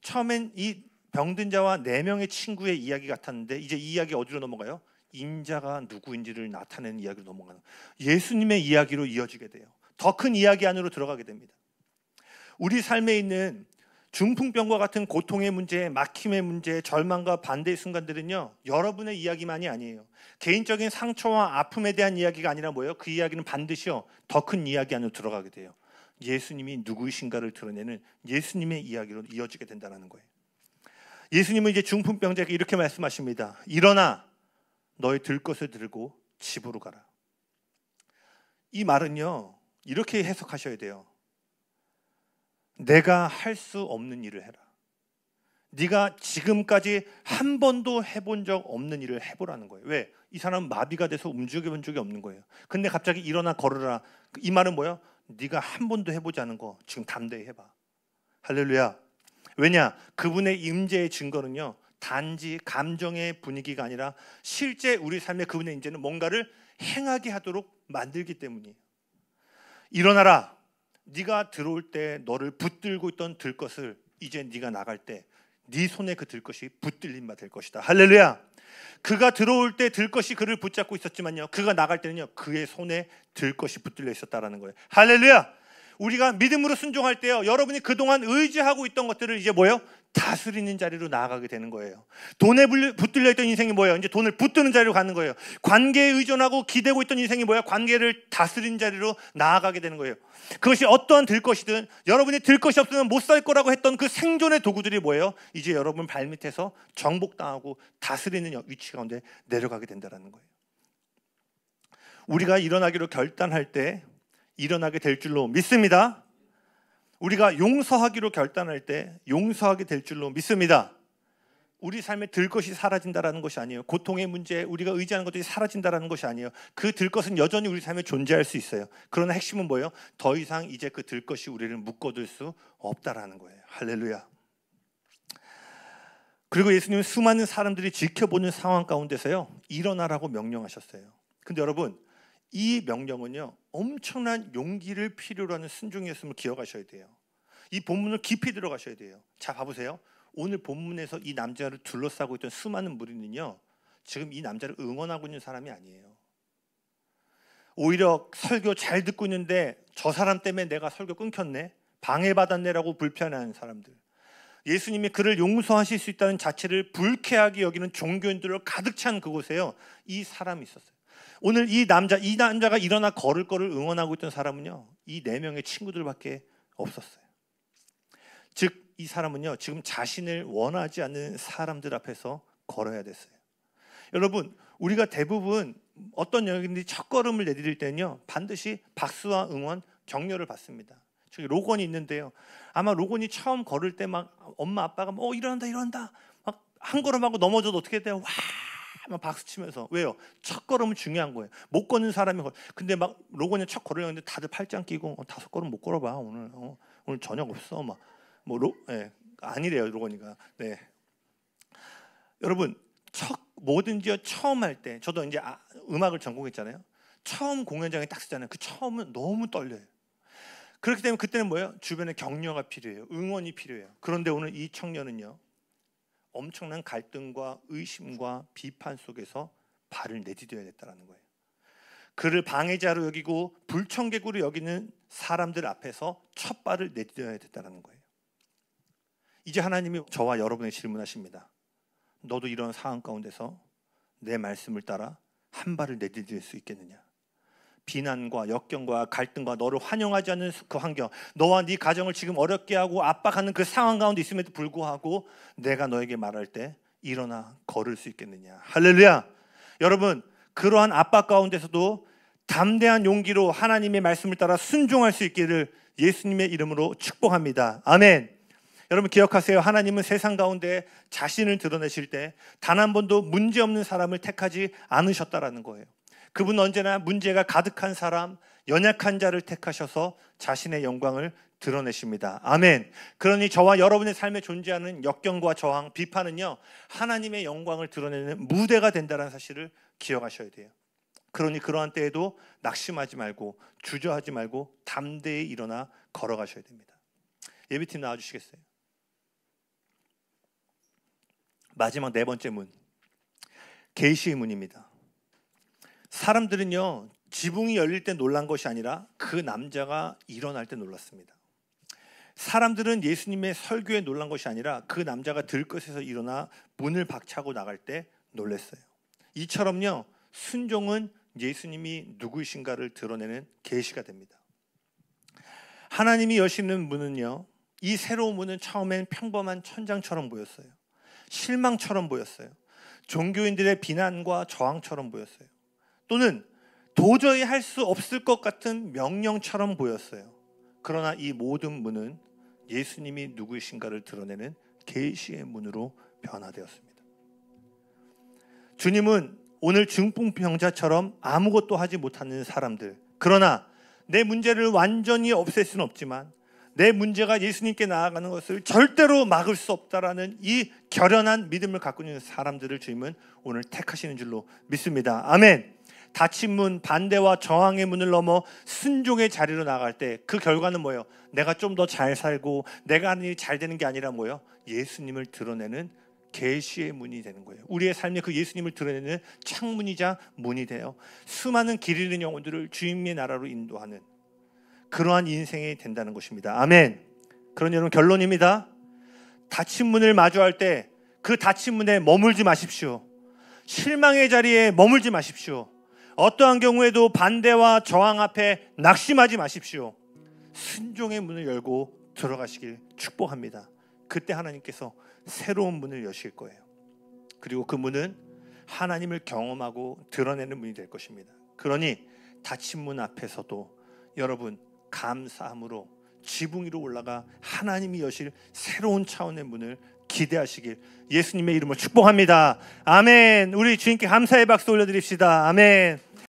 처음엔 이 병든 자와 4명의 친구의 이야기 같았는데 이제 이 이야기 어디로 넘어가요? 인자가 누구인지를 나타내는 이야기로 넘어가는, 예수님의 이야기로 이어지게 돼요. 더 큰 이야기 안으로 들어가게 됩니다. 우리 삶에 있는 중풍병과 같은 고통의 문제, 막힘의 문제, 절망과 반대의 순간들은요, 여러분의 이야기만이 아니에요. 개인적인 상처와 아픔에 대한 이야기가 아니라 뭐예요? 그 이야기는 반드시요, 더 큰 이야기 안으로 들어가게 돼요. 예수님이 누구이신가를 드러내는 예수님의 이야기로 이어지게 된다는 거예요. 예수님은 이제 중풍병자에게 이렇게 말씀하십니다. 일어나 너의 들 것을 들고 집으로 가라. 이 말은요, 이렇게 해석하셔야 돼요. 내가 할 수 없는 일을 해라. 네가 지금까지 한 번도 해본 적 없는 일을 해보라는 거예요. 왜? 이 사람은 마비가 돼서 움직여본 적이 없는 거예요. 근데 갑자기 일어나 걸으라. 이 말은 뭐예요? 네가 한 번도 해보지 않은 거 지금 담대히 해봐. 할렐루야. 왜냐? 그분의 임재의 증거는요, 단지 감정의 분위기가 아니라 실제 우리 삶의 그분의 임재는 뭔가를 행하게 하도록 만들기 때문이에요. 일어나라. 네가 들어올 때 너를 붙들고 있던 들것을 이제 네가 나갈 때 네 손에 그 들것이 붙들림 바 될 것이다. 할렐루야. 그가 들어올 때 들것이 그를 붙잡고 있었지만요, 그가 나갈 때는요, 그의 손에 들것이 붙들려 있었다라는 거예요. 할렐루야. 우리가 믿음으로 순종할 때요, 여러분이 그동안 의지하고 있던 것들을 이제 뭐예요? 다스리는 자리로 나아가게 되는 거예요. 돈에 붙들려 있던 인생이 뭐예요? 이제 돈을 붙드는 자리로 가는 거예요. 관계에 의존하고 기대고 있던 인생이 뭐예요? 관계를 다스리는 자리로 나아가게 되는 거예요. 그것이 어떠한 들 것이든, 여러분이 들 것이 없으면 못 살 거라고 했던 그 생존의 도구들이 뭐예요? 이제 여러분 발밑에서 정복당하고 다스리는 위치 가운데 내려가게 된다는 거예요. 우리가 일어나기로 결단할 때 일어나게 될 줄로 믿습니다. 우리가 용서하기로 결단할 때 용서하게 될 줄로 믿습니다. 우리 삶에 들 것이 사라진다는 것이 아니에요. 고통의 문제, 우리가 의지하는 것들이 사라진다는 것이 아니에요. 그 들 것은 여전히 우리 삶에 존재할 수 있어요. 그러나 핵심은 뭐예요? 더 이상 이제 그 들 것이 우리를 묶어둘 수 없다라는 거예요. 할렐루야. 그리고 예수님은 수많은 사람들이 지켜보는 상황 가운데서요, 일어나라고 명령하셨어요. 근데 여러분, 이 명령은요, 엄청난 용기를 필요로 하는 순종이었음을 기억하셔야 돼요. 이 본문을 깊이 들어가셔야 돼요. 자, 봐보세요. 오늘 본문에서 이 남자를 둘러싸고 있던 수많은 무리는요, 지금 이 남자를 응원하고 있는 사람이 아니에요. 오히려 설교 잘 듣고 있는데 저 사람 때문에 내가 설교 끊겼네, 방해받았네라고 불편해하는 사람들, 예수님이 그를 용서하실 수 있다는 자체를 불쾌하게 여기는 종교인들로 가득 찬 그곳에요, 이 사람이 있었어요. 오늘 이 남자가 일어나 걸을 거를 응원하고 있던 사람은요, 이 4명의 친구들밖에 없었어요. 즉 이 사람은요, 지금 자신을 원하지 않는 사람들 앞에서 걸어야 됐어요. 여러분, 우리가 대부분 어떤 영역인들이 첫 걸음을 내디딜 때는요, 반드시 박수와 응원, 격려를 받습니다. 저기 로건이 있는데요, 아마 로건이 처음 걸을 때 막 엄마 아빠가 일어난다 막 한 걸음하고 넘어져도 어떻게 돼요? 와! 막 박수 치면서. 왜요? 첫 걸음은 중요한 거예요. 못 걷는 사람이 근데 막 로건이 첫 걸으려는데 다들 팔짱 끼고 5걸음 못 걸어봐 오늘. 오늘 저녁 없어 아니래요 로건이가. 네. 여러분, 뭐든지요, 처음 할 때, 저도 이제 음악을 전공했잖아요. 처음 공연장에 딱 쓰잖아요. 그 처음은 너무 떨려요. 그렇기 때문에 그때는 뭐예요? 주변에 격려가 필요해요. 응원이 필요해요. 그런데 오늘 이 청년은요, 엄청난 갈등과 의심과 비판 속에서 발을 내디뎌야 됐다는 거예요. 그를 방해자로 여기고 불청객으로 여기는 사람들 앞에서 첫 발을 내디뎌야 됐다는 거예요. 이제 하나님이 저와 여러분에게 질문하십니다. 너도 이런 상황 가운데서 내 말씀을 따라 한 발을 내디딜 수 있겠느냐? 비난과 역경과 갈등과 너를 환영하지 않는 그 환경, 너와 네 가정을 지금 어렵게 하고 압박하는 그 상황 가운데 있음에도 불구하고 내가 너에게 말할 때 일어나 걸을 수 있겠느냐? 할렐루야. 여러분, 그러한 압박 가운데서도 담대한 용기로 하나님의 말씀을 따라 순종할 수 있기를 예수님의 이름으로 축복합니다. 아멘. 여러분 기억하세요. 하나님은 세상 가운데 자신을 드러내실 때 단 한 번도 문제없는 사람을 택하지 않으셨다라는 거예요. 그분은 언제나 문제가 가득한 사람, 연약한 자를 택하셔서 자신의 영광을 드러내십니다. 아멘. 그러니 저와 여러분의 삶에 존재하는 역경과 저항, 비판은요, 하나님의 영광을 드러내는 무대가 된다는 사실을 기억하셔야 돼요. 그러니 그러한 때에도 낙심하지 말고 주저하지 말고 담대히 일어나 걸어가셔야 됩니다. 예배팀 나와주시겠어요? 마지막 4번째 문, 계시의 문입니다. 사람들은요, 지붕이 열릴 때 놀란 것이 아니라 그 남자가 일어날 때 놀랐습니다. 사람들은 예수님의 설교에 놀란 것이 아니라 그 남자가 들것에서 일어나 문을 박차고 나갈 때 놀랐어요. 이처럼요, 순종은 예수님이 누구이신가를 드러내는 계시가 됩니다. 하나님이 여시는 문은요, 이 새로운 문은 처음엔 평범한 천장처럼 보였어요. 실망처럼 보였어요. 종교인들의 비난과 저항처럼 보였어요. 또는 도저히 할 수 없을 것 같은 명령처럼 보였어요. 그러나 이 모든 문은 예수님이 누구이신가를 드러내는 계시의 문으로 변화되었습니다. 주님은 오늘 중풍병자처럼 아무것도 하지 못하는 사람들, 그러나 내 문제를 완전히 없앨 수는 없지만 내 문제가 예수님께 나아가는 것을 절대로 막을 수 없다라는 이 결연한 믿음을 갖고 있는 사람들을 주님은 오늘 택하시는 줄로 믿습니다. 아멘. 닫힌 문, 반대와 저항의 문을 넘어 순종의 자리로 나갈 때 그 결과는 뭐예요? 내가 좀 더 잘 살고 내가 하는 일이 잘 되는 게 아니라 뭐예요? 예수님을 드러내는 계시의 문이 되는 거예요. 우리의 삶에 그 예수님을 드러내는 창문이자 문이 되어 수많은 길 잃은 영혼들을 주님의 나라로 인도하는, 그러한 인생이 된다는 것입니다. 아멘. 그러니 여러분, 결론입니다. 닫힌 문을 마주할 때 그 닫힌 문에 머물지 마십시오. 실망의 자리에 머물지 마십시오. 어떠한 경우에도 반대와 저항 앞에 낙심하지 마십시오. 순종의 문을 열고 들어가시길 축복합니다. 그때 하나님께서 새로운 문을 여실 거예요. 그리고 그 문은 하나님을 경험하고 드러내는 문이 될 것입니다. 그러니 닫힌 문 앞에서도 여러분 감사함으로 지붕 위로 올라가 하나님이 여실 새로운 차원의 문을 기대하시길 예수님의 이름으로 축복합니다. 아멘. 우리 주님께 감사의 박수 올려드립시다. 아멘.